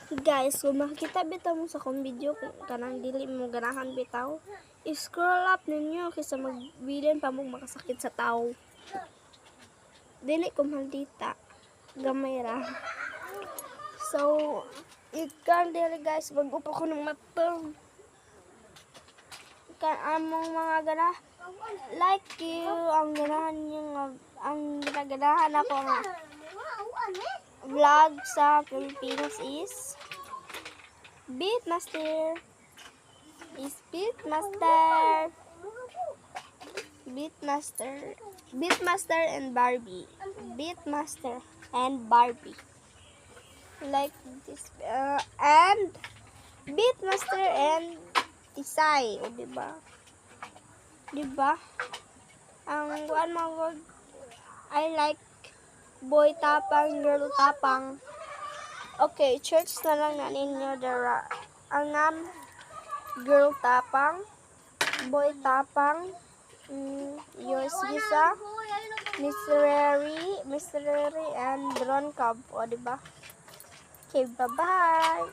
Guys, kung makikita bitaw mo sa kong video kung kanang dili mo ganahan bitaw, i-scroll up ninyo kaysa magbilin pa mong makasakit sa tao. Dili ko maldita. Gamay ra. So, ikan dili guys, mag-upo ko ng matang. Among mga gana, like you, ang ganahan nyo, ang ginaganahan ako nga vlog sa Pilipinas is Beatmaster and Barbie. Beatmaster and Barbie. Like this, and Beatmaster and Tisay, o diba? Diba? Ang kuan mo, I like boy tapang, girl tapang. Okay, church na lang na ninyo dara. Ang girl tapang, boy tapang, yours Gisa, Mystery and Drone Cub, o diba? Okay, bye-bye!